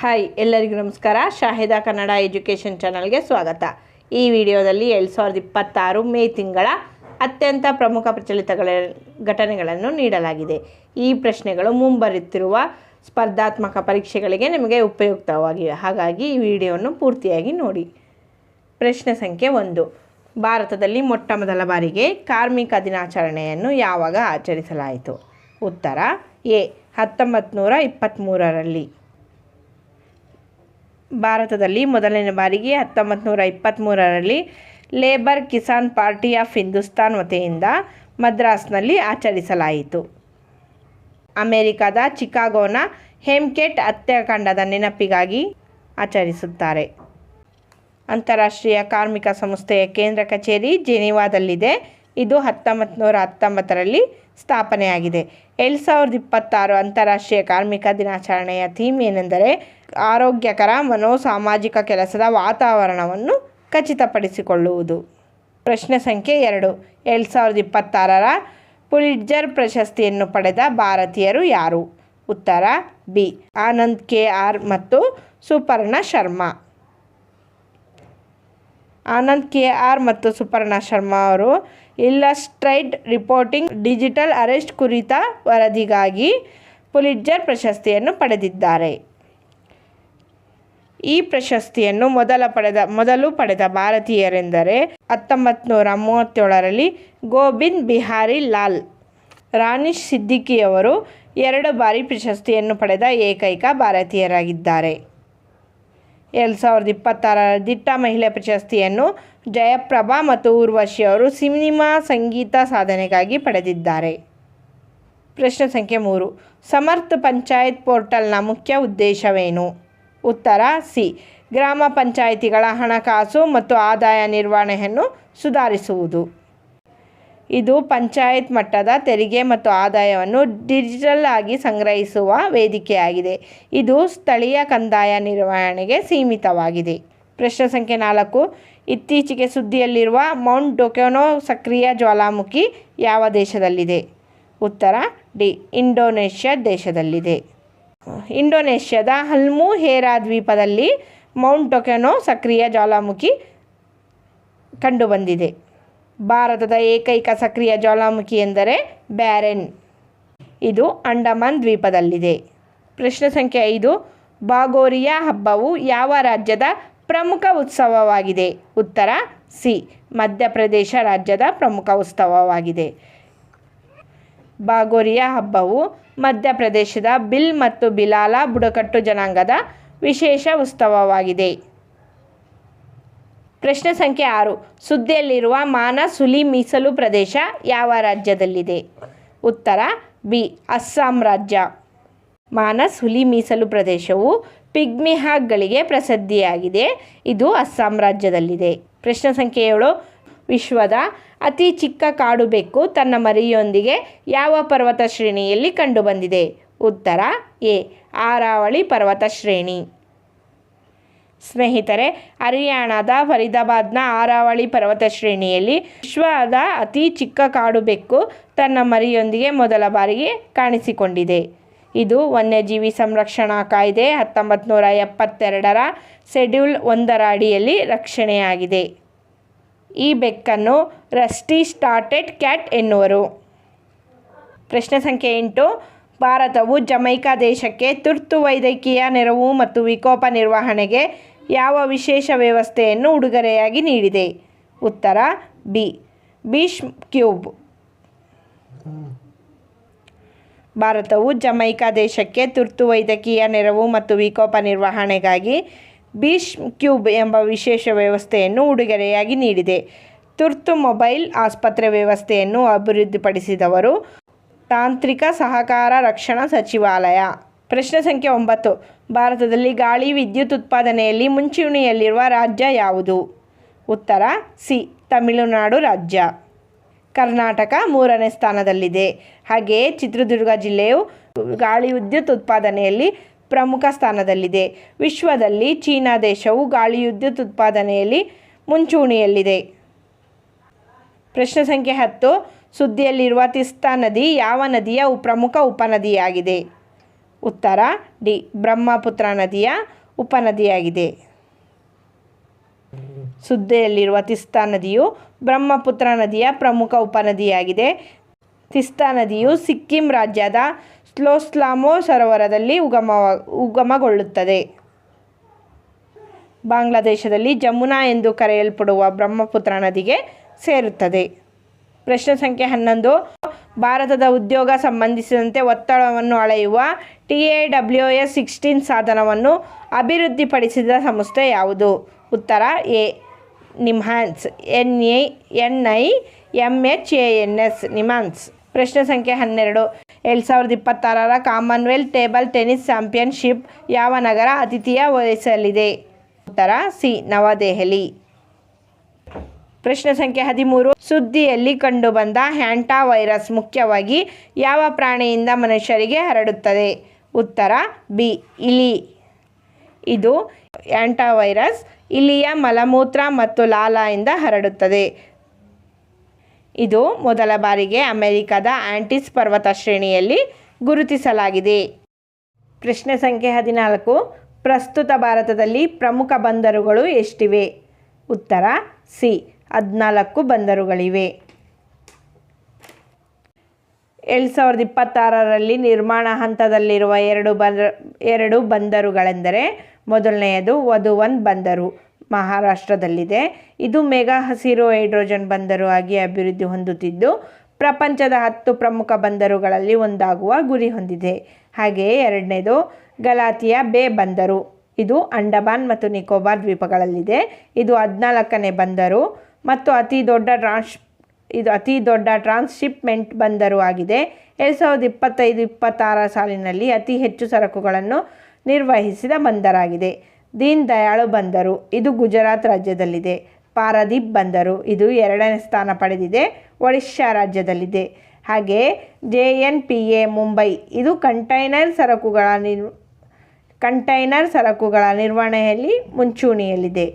Hi ಎಲ್ಲರಿಗೂ ನಮಸ್ಕಾರ. Shahida Kannada education ಚಾನಲ್ಗೆ ಸ್ವಾಗತ. ಈ ವಿಡಿಯೋದಲ್ಲಿ 2026 ಮೇ ತಿಂಗಳ ಅತ್ಯಂತ ಪ್ರಮುಖ ಪ್ರಚಲಿತ ಘಟನೆಗಳನ್ನು ನೀಡಲಾಗಿದೆ. ಈ ಪ್ರಶ್ನೆಗಳು ಮುಂಬರುತ್ತಿರುವ ಸ್ಪರ್ಧಾತ್ಮಕ ಪರೀಕ್ಷೆಗಳಿಗೆ ನಿಮಗೆ ಉಪಯುಕ್ತವಾಗಿವೆ. ಹಾಗಾಗಿ ಈ ವಿಡಿಯೋವನ್ನು ಪೂರ್ತಿಯಾಗಿ ನೋಡಿ. ಪ್ರಶ್ನೆ ಸಂಖ್ಯೆ 1. ಭಾರತದಲ್ಲಿ ಮೊಟ್ಟ ಮೊದಲ ಬಾರಿಗೆ ಕಾರ್ಮಿಕ ದಿನಾಚರಣೆಯನ್ನು ಯಾವಾಗ ಆಚರಿಸಲಾಯಿತು? ಉತ್ತರ ಎ 1923ರಲ್ಲಿ. ಭಾರತದಲ್ಲಿ ಮೊದಲನೇ ಬಾರಿಗೆ 1923ರಲ್ಲಿ labour Kisan party of Hindustan ವತಿಯಿಂದ ಮದ್ರಾಸ್ನಲ್ಲಿ ಆಚರಿಸಲಾಯಿತು. ಅಮೆರಿಕದ ಚಿಕಾಗೋನ ಹೇಮ್ಕೆಟ್ ಹತ್ಯಾಕಾಂಡದ ನೆನಪಿಗಾಗಿ ಆಚರಿಸುತ್ತಾರೆ. ಅಂತಾರಾಷ್ಟ್ರೀಯ ಕಾರ್ಮಿಕ ಸಂಸ್ಥೆಯ ಕೇಂದ್ರ ಕಚೇರಿ ಜೆನೀವಾದಲ್ಲಿದೆ. ಇದು 1919ರಲ್ಲಿ ಸ್ಥಾಪನೆಯಾಗಿದೆ. 2026 ಅಂತಾರಾಷ್ಟ್ರೀಯ ಕಾರ್ಮಿಕ ದಿನಾಚರಣೆಯ ಥೀಮ್ ಏನೆಂದರೆ ಆರೋಗ್ಯಕರ ಮನೋಸಾಮಾಜಿಕ ಕೆಲಸದ ವಾತಾವರಣವನ್ನು ಖಚಿತಪಡಿಸಿಕೊಳ್ಳುವುದು. ಪ್ರಶ್ನೆ ಸಂಖ್ಯೆ 2. 2026ರ ಪುಲಿಟ್ಜರ್ ಪ್ರಶಸ್ತಿಯನ್ನು ಪಡೆದ ಭಾರತೀಯರು ಯಾರು? ಉತ್ತರ ಬಿ ಆನಂದ್ ಕೆ.ಆರ್. ಮತ್ತು ಸುಪರ್ಣ ಶರ್ಮಾ. ಆನಂದ್ ಕೆ.ಆರ್. ಮತ್ತು ಸುಪರ್ಣ ಶರ್ಮಾ ಅವರು ಇಲ್ಲಸ್ಟ್ರೇಟೆಡ್ ರಿಪೋರ್ಟಿಂಗ್ ಡಿಜಿಟಲ್ ಅರೆಸ್ಟ್ ಕುರಿತ ವರದಿಗಾಗಿ ಪುಲಿಟ್ಜರ್ ಪ್ರಶಸ್ತಿಯನ್ನು ಪಡೆದಿದ್ದಾರೆ. ಈ ಪ್ರಶಸ್ತಿಯನ್ನು ಮೊದಲು ಪಡೆದ ಭಾರತೀಯರೆಂದರೆ 1937ರಲ್ಲಿ ಗೋವಿಂದ್ ಬಿಹಾರಿ ಲಾಲ್. ರಾಣಿ ಸಿದ್ದಿಕಿಯವರು 2 ಬಾರಿ ಪ್ರಶಸ್ತಿಯನ್ನು ಪಡೆದ ಏಕೈಕ ಭಾರತೀಯರಾಗಿದ್ದಾರೆ. 2026ರ ದಿಟ್ಟ ಮಹಿಳೆ ಪ್ರಶಸ್ತಿಯನ್ನು ಜಯಪ್ರಭಾ ಮತ್ತು ಊರ್ವಶಿ ಅವರು ಸಿನಿಮಾ ಸಂಗೀತ ಸಾಧನೆಗಾಗಿ ಪಡೆದಿದ್ದಾರೆ. ಪ್ರಶ್ನೆ ಸಂಖ್ಯೆ 3. ಸಮರ್ಥ ಪಂಚಾಯತ್ ಪೋರ್ಟಲ್ನ ಮುಖ್ಯ ಉದ್ದೇಶವೇನು? ಉತ್ತರ ಸಿ ಗ್ರಾಮ ಪಂಚಾಯಿತಿಗಳ ಹಣಕಾಸು ಮತ್ತು ಆದಾಯ ನಿರ್ವಹಣೆಯನ್ನು ಸುಧಾರಿಸುವುದು. ಇದು ಪಂಚಾಯತ್ ಮಟ್ಟದ ತೆರಿಗೆ ಮತ್ತು ಆದಾಯವನ್ನು ಡಿಜಿಟಲ್ ಆಗಿ ಸಂಗ್ರಹಿಸುವ ವೇದಿಕೆಯಾಗಿದೆ. ಇದು ಸ್ಥಳೀಯ ಕಂದಾಯ ನಿರ್ವಹಣೆಗೆ ಸೀಮಿತವಾಗಿದೆ. ಪ್ರಶ್ನೆ ಸಂಖ್ಯೆ 4. ಇತ್ತೀಚೆಗೆ ಸುದ್ದಿಯಲ್ಲಿರುವ ಮೌಂಟ್ ಡೊಕೊನೊ ಸಕ್ರಿಯ ಜ್ವಾಲಾಮುಖಿ ಯಾವ ದೇಶದಲ್ಲಿದೆ? ಉತ್ತರ ಡಿ ಇಂಡೋನೇಷ್ಯಾ ದೇಶದಲ್ಲಿದೆ. ಇಂಡೋನೇಷ್ಯಾದ ಹಲ್ಮುಹೇರಾ ದ್ವೀಪದಲ್ಲಿ ಮೌಂಟ್ ಡೊಕೊನೊ ಸಕ್ರಿಯ ಜ್ವಾಲಾಮುಖಿ ಕಂಡುಬಂದಿದೆ. ಭಾರತದ ಏಕೈಕ ಸಕ್ರಿಯ ಜ್ವಾಲಾಮುಖಿ ಎಂದರೆ ಬ್ಯಾರೆನ್. ಇದು ಅಂಡಮಾನ್ ದ್ವೀಪದಲ್ಲಿದೆ. ಪ್ರಶ್ನೆ ಸಂಖ್ಯೆ 5. ಬಾಗೋರಿಯಾ ಹಬ್ಬವು ಯಾವ ರಾಜ್ಯದ ಪ್ರಮುಖ ಉತ್ಸವವಾಗಿದೆ? ಉತ್ತರ ಸಿ ಮಧ್ಯಪ್ರದೇಶ ರಾಜ್ಯದ ಪ್ರಮುಖ ಉತ್ಸವವಾಗಿದೆ. ಬಾಗೋರಿಯಾ ಹಬ್ಬವು ಮಧ್ಯಪ್ರದೇಶದ ಬಿಲ್ ಮತ್ತು ಬಿಲಾಲ ಬುಡಕಟ್ಟು ಜನಾಂಗದ ವಿಶೇಷ ಉತ್ಸವವಾಗಿದೆ. ಪ್ರಶ್ನೆ ಸಂಖ್ಯೆ 6. ಸುದ್ದಿಯಲ್ಲಿರುವ ಮಾನಸ್ ಹುಲಿ ಮೀಸಲು ಪ್ರದೇಶ ಯಾವ ರಾಜ್ಯದಲ್ಲಿದೆ? ಉತ್ತರ ಬಿ ಅಸ್ಸಾಂ ರಾಜ್ಯ. ಮಾನಸ್ ಹುಲಿ ಮೀಸಲು ಪ್ರದೇಶವು ಪಿಗ್ಮಿ ಹಾಕ್ಗಳಿಗೆ ಪ್ರಸಿದ್ಧಿಯಾಗಿದೆ. ಇದು ಅಸ್ಸಾಂ ರಾಜ್ಯದಲ್ಲಿದೆ. ಪ್ರಶ್ನೆ ಸಂಖ್ಯೆ 7. ವಿಶ್ವದ ಅತಿ ಚಿಕ್ಕ ಕಾಡು ಬೆಕ್ಕು ತನ್ನ ಮರಿಯೊಂದಿಗೆ ಯಾವ ಪರ್ವತ ಶ್ರೇಣಿಯಲ್ಲಿ ಕಂಡುಬಂದಿದೆ? ಉತ್ತರ ಎ ಆರಾವಳಿ ಪರ್ವತ ಶ್ರೇಣಿ. ಸ್ನೇಹಿತರೆ, ಹರಿಯಾಣದ ಫರೀದಾಬಾದ್ನ ಆರಾವಳಿ ಪರ್ವತ ಶ್ರೇಣಿಯಲ್ಲಿ ವಿಶ್ವದ ಅತಿ ಚಿಕ್ಕ ಕಾಡು ಬೆಕ್ಕು ತನ್ನ ಮರಿಯೊಂದಿಗೆ ಮೊದಲ ಬಾರಿಗೆ ಕಾಣಿಸಿಕೊಂಡಿದೆ. ಇದು ವನ್ಯಜೀವಿ ಸಂರಕ್ಷಣಾ ಕಾಯ್ದೆ 1972ರ ಶೆಡ್ಯೂಲ್ 1ರ ಅಡಿಯಲ್ಲಿ ರಕ್ಷಣೆಯಾಗಿದೆ. ಈ ಬೆಕ್ಕನ್ನು ರಸ್ಟಿ ಸ್ಪಾಟೆಡ್ ಕ್ಯಾಟ್ ಎನ್ನುವರು. ಪ್ರಶ್ನೆ ಸಂಖ್ಯೆ 8. ಭಾರತವು ಜಮೈಕಾ ದೇಶಕ್ಕೆ ತುರ್ತು ವೈದ್ಯಕೀಯ ನೆರವು ಮತ್ತು ವಿಕೋಪ ನಿರ್ವಹಣೆಗೆ ಯಾವ ವಿಶೇಷ ವ್ಯವಸ್ಥೆಯನ್ನು ಉಡುಗೊರೆಯಾಗಿ ನೀಡಿದೆ? ಉತ್ತರ ಬಿ ಬೀಶ್ ಕ್ಯೂಬ್. ಭಾರತವು ಜಮೈಕಾ ದೇಶಕ್ಕೆ ತುರ್ತು ವೈದ್ಯಕೀಯ ನೆರವು ಮತ್ತು ವಿಕೋಪ ನಿರ್ವಹಣೆಗಾಗಿ ಬೀಶ್ ಕ್ಯೂಬ್ ಎಂಬ ವಿಶೇಷ ವ್ಯವಸ್ಥೆಯನ್ನು ಉಡುಗೊರೆಯಾಗಿ ನೀಡಿದೆ. ತುರ್ತು ಮೊಬೈಲ್ ಆಸ್ಪತ್ರೆ ವ್ಯವಸ್ಥೆಯನ್ನು ಅಭಿವೃದ್ಧಿಪಡಿಸಿದವರು ತಾಂತ್ರಿಕ ಸಹಕಾರ ರಕ್ಷಣಾ ಸಚಿವಾಲಯ. ಪ್ರಶ್ನೆ ಸಂಖ್ಯೆ 9. ಭಾರತದಲ್ಲಿ ಗಾಳಿ ವಿದ್ಯುತ್ ಉತ್ಪಾದನೆಯಲ್ಲಿ ಮುಂಚೂಣಿಯಲ್ಲಿರುವ ರಾಜ್ಯ ಯಾವುದು? ಉತ್ತರ ಸಿ ತಮಿಳುನಾಡು ರಾಜ್ಯ. ಕರ್ನಾಟಕ 3ನೇ ಸ್ಥಾನದಲ್ಲಿದೆ. ಹಾಗೆಯೇ ಚಿತ್ರದುರ್ಗ ಜಿಲ್ಲೆಯು ಗಾಳಿ ವಿದ್ಯುತ್ ಉತ್ಪಾದನೆಯಲ್ಲಿ ಪ್ರಮುಖ ಸ್ಥಾನದಲ್ಲಿದೆ. ವಿಶ್ವದಲ್ಲಿ ಚೀನಾ ದೇಶವು ಗಾಳಿ ವಿದ್ಯುತ್ ಉತ್ಪಾದನೆಯಲ್ಲಿ ಮುಂಚೂಣಿಯಲ್ಲಿದೆ. ಪ್ರಶ್ನೆ ಸಂಖ್ಯೆ 10. ಸುದ್ದಿಯಲ್ಲಿರುವ ತಿಸ್ತಾ ನದಿ ಯಾವ ನದಿಯ ಪ್ರಮುಖ ಉಪನದಿಯಾಗಿದೆ? ಉತ್ತರ ಡಿ ಬ್ರಹ್ಮಪುತ್ರ ನದಿಯ ಉಪನದಿಯಾಗಿದೆ. ಸುದ್ದಿಯಲ್ಲಿರುವ ತಿಸ್ತಾ ನದಿಯು ಬ್ರಹ್ಮಪುತ್ರ ನದಿಯ ಪ್ರಮುಖ ಉಪನದಿಯಾಗಿದೆ. ತಿಸ್ತಾ ನದಿಯು ಸಿಕ್ಕಿಂ ರಾಜ್ಯದ ಸ್ಲೋಸ್ಲಾಮೋ ಸರೋವರದಲ್ಲಿ ಉಗಮಗೊಳ್ಳುತ್ತದೆ. ಬಾಂಗ್ಲಾದೇಶದಲ್ಲಿ ಜಮುನಾ ಎಂದು ಕರೆಯಲ್ಪಡುವ ಬ್ರಹ್ಮಪುತ್ರ ನದಿಗೆ ಸೇರುತ್ತದೆ. ಪ್ರಶ್ನೆ ಸಂಖ್ಯೆ 11. ಭಾರತದ ಉದ್ಯೋಗ ಸಂಬಂಧಿಸಿದಂತೆ ಒತ್ತಡವನ್ನು ಅಳೆಯುವ TAWS-16 ಸಾಧನವನ್ನು ಅಭಿವೃದ್ಧಿಪಡಿಸಿದ ಸಂಸ್ಥೆ ಯಾವುದು? ಉತ್ತರ ಎ ನಿಮ್ಹಾನ್ಸ್, NIMHANS, ನಿಮ್ಹಾನ್ಸ್. ಪ್ರಶ್ನೆ ಸಂಖ್ಯೆ 12. 2026ರ ಕಾಮನ್ವೆಲ್ತ್ ಟೇಬಲ್ ಟೆನ್ನಿಸ್ ಚಾಂಪಿಯನ್ಶಿಪ್ ಯಾವ ನಗರ ಆತಿಥ್ಯ ವಹಿಸಲಿದೆ? ಉತ್ತರ ಸಿ ನವದೆಹಲಿ. ಪ್ರಶ್ನೆ ಸಂಖ್ಯೆ 13. ಸುದ್ದಿಯಲ್ಲಿ ಕಂಡುಬಂದ ಹ್ಯಾಂಟಾ ವೈರಸ್ ಮುಖ್ಯವಾಗಿ ಯಾವ ಪ್ರಾಣಿಯಿಂದ ಮನುಷ್ಯರಿಗೆ ಹರಡುತ್ತದೆ? ಉತ್ತರ ಬಿ ಇಲಿ. ಇದು ಹ್ಯಾಂಟಾ ವೈರಸ್ ಇಲಿಯ ಮಲಮೂತ್ರ ಮತ್ತು ಲಾಲಾಯಿಂದ ಹರಡುತ್ತದೆ. ಇದು ಮೊದಲ ಬಾರಿಗೆ ಅಮೆರಿಕದ ಆಂಟೀಸ್ ಪರ್ವತ ಶ್ರೇಣಿಯಲ್ಲಿ ಗುರುತಿಸಲಾಗಿದೆ. ಪ್ರಶ್ನೆ ಸಂಖ್ಯೆ 14. ಪ್ರಸ್ತುತ ಭಾರತದಲ್ಲಿ ಪ್ರಮುಖ ಬಂದರುಗಳು ಎಷ್ಟಿವೆ? ಉತ್ತರ ಸಿ 14 ಬಂದರುಗಳಿವೆ. 2026ರಲ್ಲಿ ನಿರ್ಮಾಣ ಹಂತದಲ್ಲಿರುವ ಎರಡು ಬಂದರುಗಳೆಂದರೆ ಮೊದಲನೆಯದು ವಧುವನ್ ಬಂದರು ಮಹಾರಾಷ್ಟ್ರದಲ್ಲಿದೆ. ಇದು ಮೆಗಾ ಹಸಿರು ಹೈಡ್ರೋಜನ್ ಬಂದರು ಆಗಿ ಅಭಿವೃದ್ಧಿ ಹೊಂದುತ್ತಿದ್ದು ಪ್ರಪಂಚದ 10 ಪ್ರಮುಖ ಬಂದರುಗಳಲ್ಲಿ ಒಂದಾಗುವ ಗುರಿ ಹೊಂದಿದೆ. ಹಾಗೆಯೇ ಎರಡನೇದು ಗಲಾತಿಯಾ ಬೇ ಬಂದರು. ಇದು ಅಂಡಮಾನ್ ಮತ್ತು ನಿಕೋಬಾರ್ ದ್ವೀಪಗಳಲ್ಲಿದೆ. ಇದು 14ನೇ ಬಂದರು ಮತ್ತು ಅತಿ ದೊಡ್ಡ ಟ್ರಾನ್ಸ್‌ಶಿಪ್‌ಮೆಂಟ್ ಬಂದರು ಆಗಿದೆ. 2025-26 ಸಾಲಿನಲ್ಲಿ ಅತಿ ಹೆಚ್ಚು ಸರಕುಗಳನ್ನು ನಿರ್ವಹಿಸಿದ ಬಂದರಾಗಿದೆ. ದೀನ್ ದಯಾಳ್ ಬಂದರು. ಇದು ಗುಜರಾತ್ ರಾಜ್ಯದಲ್ಲಿದೆ. ಪಾರದೀಪ್ ಬಂದರು. ಇದು 2ನೇ ಸ್ಥಾನ ಪಡೆದಿದೆ. ಒಡಿಶಾ ರಾಜ್ಯದಲ್ಲಿದೆ. ಹಾಗೆಯೇ JNPA ಮುಂಬೈ. ಇದು ಕಂಟೈನರ್ ಸರಕುಗಳ ನಿರ್ವಹಣೆಯಲ್ಲಿ ಮುಂಚೂಣಿಯಲ್ಲಿದೆ.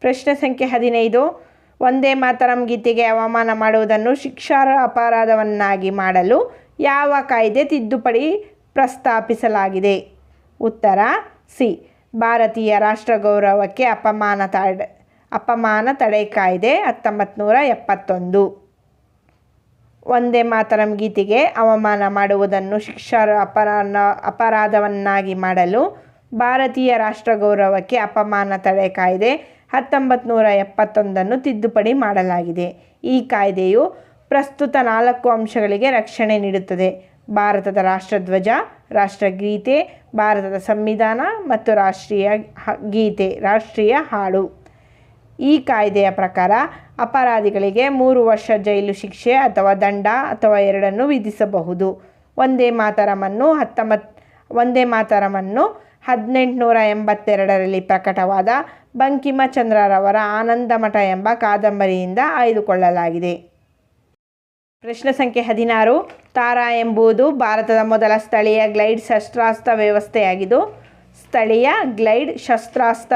ಪ್ರಶ್ನೆ ಸಂಖ್ಯೆ 15. ವಂದೇ ಮಾತರಂ ಗೀತೆಗೆ ಅವಮಾನ ಮಾಡುವುದನ್ನು ಶಿಕ್ಷಾರ್ಹ ಅಪರಾಧವನ್ನಾಗಿ ಮಾಡಲು ಯಾವ ಕಾಯ್ದೆ ತಿದ್ದುಪಡಿ ಪ್ರಸ್ತಾಪಿಸಲಾಗಿದೆ? ಉತ್ತರ ಸಿ ಭಾರತೀಯ ರಾಷ್ಟ್ರ ಗೌರವಕ್ಕೆ ಅಪಮಾನ ತಡೆ ಕಾಯ್ದೆ 1971. ವಂದೇ ಮಾತರಂ ಗೀತೆಗೆ ಅವಮಾನ ಮಾಡುವುದನ್ನು ಶಿಕ್ಷಾರ್ಹ ಅಪರಾಧವನ್ನಾಗಿ ಮಾಡಲು ಭಾರತೀಯ ರಾಷ್ಟ್ರ ಗೌರವಕ್ಕೆ ಅಪಮಾನ ತಡೆ ಕಾಯ್ದೆ 1971 ತಿದ್ದುಪಡಿ ಮಾಡಲಾಗಿದೆ. ಈ ಕಾಯ್ದೆಯು ಪ್ರಸ್ತುತ 4 ಅಂಶಗಳಿಗೆ ರಕ್ಷಣೆ ನೀಡುತ್ತದೆ: ಭಾರತದ ರಾಷ್ಟ್ರಧ್ವಜ, ರಾಷ್ಟ್ರಗೀತೆ, ಭಾರತದ ಸಂವಿಧಾನ ಮತ್ತು ರಾಷ್ಟ್ರೀಯ ಹಾಡು. ಈ ಕಾಯ್ದೆಯ ಪ್ರಕಾರ ಅಪರಾಧಿಗಳಿಗೆ 3 ವರ್ಷ ಜೈಲು ಶಿಕ್ಷೆ ಅಥವಾ ದಂಡ ಅಥವಾ ಎರಡನ್ನೂ ವಿಧಿಸಬಹುದು. ವಂದೇ ಮಾತರಮನ್ನು 1882ರಲ್ಲಿ ಪ್ರಕಟವಾದ ಬಂಕಿಮಚಂದ್ರರವರ ಆನಂದಮಠ ಎಂಬ ಕಾದಂಬರಿಯಿಂದ ಆಯ್ದುಕೊಳ್ಳಲಾಗಿದೆ. ಪ್ರಶ್ನೆ ಸಂಖ್ಯೆ 16. ತಾರಾ ಎಂಬುದು ಭಾರತದ ಮೊದಲ ಸ್ಥಳೀಯ ಗ್ಲೈಡ್ ಶಸ್ತ್ರಾಸ್ತ್ರ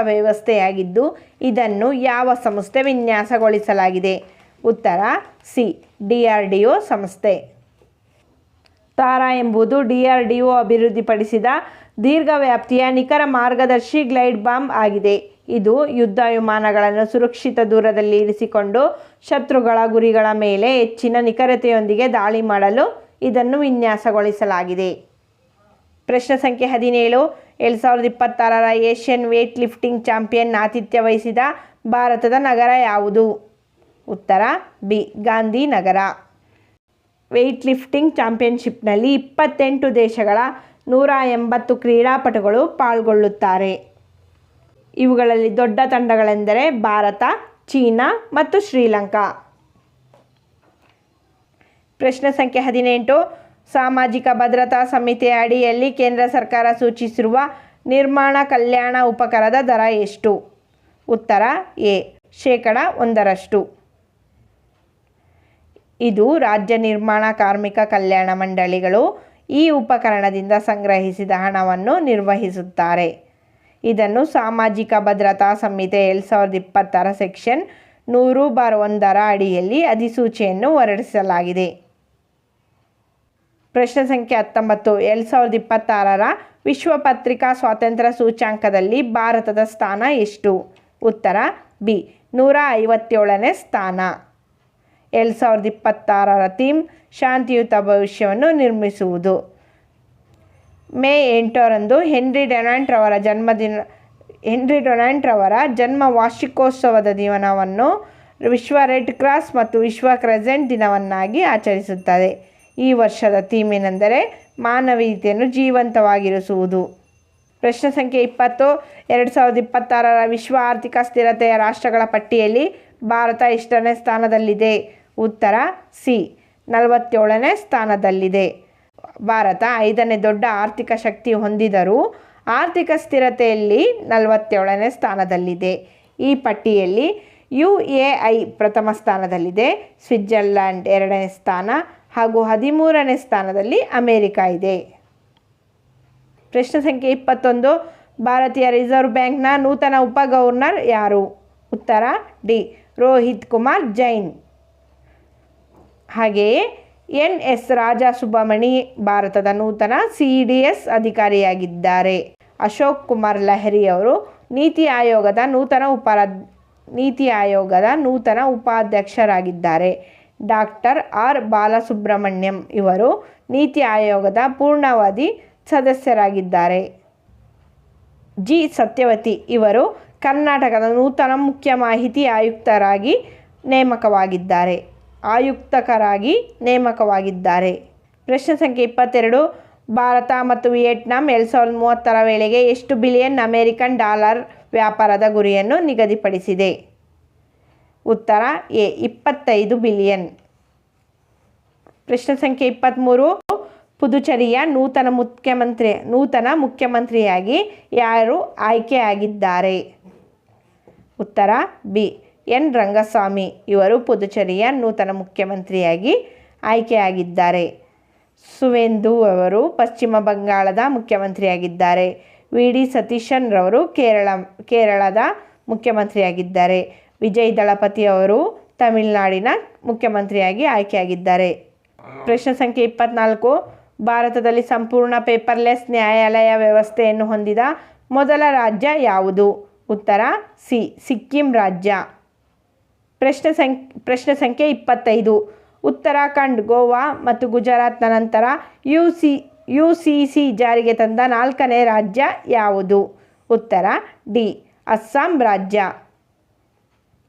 ವ್ಯವಸ್ಥೆಯಾಗಿದ್ದು ಇದನ್ನು ಯಾವ ಸಂಸ್ಥೆ ವಿನ್ಯಾಸಗೊಳಿಸಲಾಗಿದೆ? ಉತ್ತರ ಸಿ DRDO ಸಂಸ್ಥೆ. ತಾರಾ ಎಂಬುದು DRDO ಅಭಿವೃದ್ಧಿಪಡಿಸಿದ ದೀರ್ಘವ್ಯಾಪ್ತಿಯ ನಿಖರ ಮಾರ್ಗದರ್ಶಿ ಗ್ಲೈಡ್ ಬಾಂಬ್ ಆಗಿದೆ. ಇದು ಯುದ್ಧ ವಿಮಾನಗಳನ್ನು ಸುರಕ್ಷಿತ ದೂರದಲ್ಲಿ ಇರಿಸಿಕೊಂಡು ಶತ್ರುಗಳ ಗುರಿಗಳ ಮೇಲೆ ಹೆಚ್ಚಿನ ನಿಖರತೆಯೊಂದಿಗೆ ದಾಳಿ ಮಾಡಲು ಇದನ್ನು ವಿನ್ಯಾಸಗೊಳಿಸಲಾಗಿದೆ. ಪ್ರಶ್ನೆ ಸಂಖ್ಯೆ 17. 2026ರ ಏಷ್ಯನ್ ವೇಟ್ ಲಿಫ್ಟಿಂಗ್ ಚಾಂಪಿಯನ್ ಆತಿಥ್ಯ ವಹಿಸಿದ ಭಾರತದ ನಗರ ಯಾವುದು? ಉತ್ತರ ಬಿ ಗಾಂಧಿನಗರ. ವೇಟ್ ಲಿಫ್ಟಿಂಗ್ ಚಾಂಪಿಯನ್ಶಿಪ್ನಲ್ಲಿ 28 ದೇಶಗಳ 180 ಕ್ರೀಡಾಪಟುಗಳು ಪಾಲ್ಗೊಳ್ಳುತ್ತಾರೆ. ಇವುಗಳಲ್ಲಿ ದೊಡ್ಡ ತಂಡಗಳೆಂದರೆ ಭಾರತ, ಚೀನಾ ಮತ್ತು ಶ್ರೀಲಂಕಾ. ಪ್ರಶ್ನೆ ಸಂಖ್ಯೆ 18. ಸಾಮಾಜಿಕ ಭದ್ರತಾ ಸಮಿತಿಯ ಅಡಿಯಲ್ಲಿ ಕೇಂದ್ರ ಸರ್ಕಾರ ಸೂಚಿಸಿರುವ ನಿರ್ಮಾಣ ಕಲ್ಯಾಣ ಉಪಕರದ ದರ ಎಷ್ಟು? ಉತ್ತರ ಎ 1%. ಇದು ರಾಜ್ಯ ನಿರ್ಮಾಣ ಕಾರ್ಮಿಕ ಕಲ್ಯಾಣ ಮಂಡಳಿಗಳು ಈ ಉಪಕರಣದಿಂದ ಸಂಗ್ರಹಿಸಿದ ಹಣವನ್ನು ನಿರ್ವಹಿಸುತ್ತಾರೆ. ಇದನ್ನು ಸಾಮಾಜಿಕ ಭದ್ರತಾ ಸಂಹಿತೆ 2020ರ ಸೆಕ್ಷನ್ 100/1 ಅಡಿಯಲ್ಲಿ ಅಧಿಸೂಚನೆಯನ್ನು ಹೊರಡಿಸಲಾಗಿದೆ. ಪ್ರಶ್ನೆ ಸಂಖ್ಯೆ 19. 2026ರ ವಿಶ್ವ ಪತ್ರಿಕಾ ಸ್ವಾತಂತ್ರ್ಯ ಸೂಚ್ಯಾಂಕದಲ್ಲಿ ಭಾರತದ ಸ್ಥಾನ ಎಷ್ಟು? ಉತ್ತರ ಬಿ 157ನೇ ಸ್ಥಾನ. 2026ರ ಥೀಮ್ ಶಾಂತಿಯುತ ಭವಿಷ್ಯವನ್ನು ನಿರ್ಮಿಸುವುದು. ಮೇ 8ರಂದು ಹೆನ್ರಿ ಡೊನಾಲ್ಡ್ ರವರ ಜನ್ಮ ವಾರ್ಷಿಕೋತ್ಸವದ ದಿನವನ್ನು ವಿಶ್ವ ರೆಡ್ ಕ್ರಾಸ್ ಮತ್ತು ವಿಶ್ವ ಕ್ರೆಸೆಂಟ್ ದಿನವನ್ನಾಗಿ ಆಚರಿಸುತ್ತದೆ. ಈ ವರ್ಷದ ಥೀಮ್ ಏನೆಂದರೆ ಮಾನವೀಯತೆಯನ್ನು ಜೀವಂತವಾಗಿರಿಸುವುದು. ಪ್ರಶ್ನೆ ಸಂಖ್ಯೆ 20. 2026ರ ವಿಶ್ವ ಆರ್ಥಿಕ ಸ್ಥಿರತೆಯ ರಾಷ್ಟ್ರಗಳ ಪಟ್ಟಿಯಲ್ಲಿ ಭಾರತ ಎಷ್ಟನೇ ಸ್ಥಾನದಲ್ಲಿದೆ? ಉತ್ತರ ಸಿ 47ನೇ ಸ್ಥಾನದಲ್ಲಿದೆ. ಭಾರತ 5ನೇ ದೊಡ್ಡ ಆರ್ಥಿಕ ಶಕ್ತಿ ಹೊಂದಿದರೂ ಆರ್ಥಿಕ ಸ್ಥಿರತೆಯಲ್ಲಿ 47ನೇ ಸ್ಥಾನದಲ್ಲಿದೆ. ಈ ಪಟ್ಟಿಯಲ್ಲಿ UAE ಪ್ರಥಮ ಸ್ಥಾನದಲ್ಲಿದೆ, ಸ್ವಿಟ್ಜರ್ಲ್ಯಾಂಡ್ 2ನೇ ಸ್ಥಾನ ಹಾಗೂ 13ನೇ ಸ್ಥಾನದಲ್ಲಿ ಅಮೇರಿಕ ಇದೆ. ಪ್ರಶ್ನೆ ಸಂಖ್ಯೆ 21. ಭಾರತೀಯ ರಿಸರ್ವ್ ಬ್ಯಾಂಕ್ನ ನೂತನ ಉಪ ಗವರ್ನರ್ ಯಾರು? ಉತ್ತರ ಡಿ ರೋಹಿತ್ ಕುಮಾರ್ ಜೈನ್. ಹಾಗೆಯೇ NS ರಾಜಾ ಸುಬ್ರಮಣಿ ಭಾರತದ ನೂತನ CDS ಅಧಿಕಾರಿಯಾಗಿದ್ದಾರೆ. ಅಶೋಕ್ ಕುಮಾರ್ ಲಹಿರಿ ಅವರು ನೀತಿ ಆಯೋಗದ ನೂತನ ಉಪಾಧ್ಯಕ್ಷರಾಗಿದ್ದಾರೆ. ಡಾಕ್ಟರ್ R ಬಾಲಸುಬ್ರಮಣ್ಯಂ ಇವರು ನೀತಿ ಆಯೋಗದ ಪೂರ್ಣಾವಧಿ ಸದಸ್ಯರಾಗಿದ್ದಾರೆ. G ಸತ್ಯವತಿ ಇವರು ಕರ್ನಾಟಕದ ನೂತನ ಮುಖ್ಯ ಮಾಹಿತಿ ಆಯುಕ್ತರಾಗಿ ನೇಮಕವಾಗಿದ್ದಾರೆ. ಪ್ರಶ್ನೆ ಸಂಖ್ಯೆ 22. ಭಾರತ ಮತ್ತು ವಿಯೆಟ್ನಾಂ 2030ರ ವೇಳೆಗೆ ಎಷ್ಟು ಬಿಲಿಯನ್ ಅಮೆರಿಕನ್ ಡಾಲರ್ ವ್ಯಾಪಾರದ ಗುರಿಯನ್ನು ನಿಗದಿಪಡಿಸಿದೆ? ಉತ್ತರ ಎ 25 ಬಿಲಿಯನ್. ಪ್ರಶ್ನೆ ಸಂಖ್ಯೆ 23. ಪುದುಚೇರಿಯ ನೂತನ ಮುಖ್ಯಮಂತ್ರಿಯಾಗಿ ಯಾರು ಆಯ್ಕೆಯಾಗಿದ್ದಾರೆ? ಉತ್ತರ ಬಿ ಎನ್ ರಂಗಸ್ವಾಮಿ ಇವರು ಪುದುಚೇರಿಯ ನೂತನ ಮುಖ್ಯಮಂತ್ರಿಯಾಗಿ ಆಯ್ಕೆಯಾಗಿದ್ದಾರೆ. ಸುವೇಂದು ಅವರು ಪಶ್ಚಿಮ ಬಂಗಾಳದ ಮುಖ್ಯಮಂತ್ರಿಯಾಗಿದ್ದಾರೆ. VD ಸತೀಶನ್ ರವರು ಕೇರಳದ ಮುಖ್ಯಮಂತ್ರಿಯಾಗಿದ್ದಾರೆ. ವಿಜಯ್ ದಳಪತಿ ಅವರು ತಮಿಳುನಾಡಿನ ಮುಖ್ಯಮಂತ್ರಿಯಾಗಿ ಆಯ್ಕೆಯಾಗಿದ್ದಾರೆ. ಪ್ರಶ್ನೆ ಸಂಖ್ಯೆ 24. ಭಾರತದಲ್ಲಿ ಸಂಪೂರ್ಣ ಪೇಪರ್ಲೆಸ್ ನ್ಯಾಯಾಲಯ ವ್ಯವಸ್ಥೆಯನ್ನು ಹೊಂದಿದ ಮೊದಲ ರಾಜ್ಯ ಯಾವುದು? ಉತ್ತರ ಸಿ ಸಿಕ್ಕಿಂ ರಾಜ್ಯ. ಪ್ರಶ್ನೆ ಸಂಖ್ಯೆ 25. ಉತ್ತರಾಖಂಡ್, ಗೋವಾ ಮತ್ತು ಗುಜರಾತ್ನ ನಂತರ UCC ಜಾರಿಗೆ ತಂದ 4ನೇ ರಾಜ್ಯ ಯಾವುದು? ಉತ್ತರ ಡಿ ಅಸ್ಸಾಂ ರಾಜ್ಯ.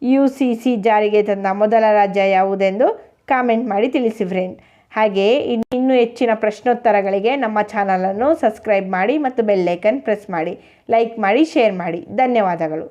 UCC ಜಾರಿಗೆ ತಂದ ಮೊದಲ ರಾಜ್ಯ ಯಾವುದೆಂದು ಕಾಮೆಂಟ್ ಮಾಡಿ ತಿಳಿಸಿ ಫ್ರೆಂಡ್. ಹಾಗೆಯೇ ಇನ್ನೂ ಹೆಚ್ಚಿನ ಪ್ರಶ್ನೋತ್ತರಗಳಿಗೆ ನಮ್ಮ ಚಾನಲನ್ನು ಸಬ್ಸ್ಕ್ರೈಬ್ ಮಾಡಿ ಮತ್ತು ಬೆಲ್ ಐಕನ್ ಪ್ರೆಸ್ ಮಾಡಿ, ಲೈಕ್ ಮಾಡಿ, ಶೇರ್ ಮಾಡಿ. ಧನ್ಯವಾದಗಳು.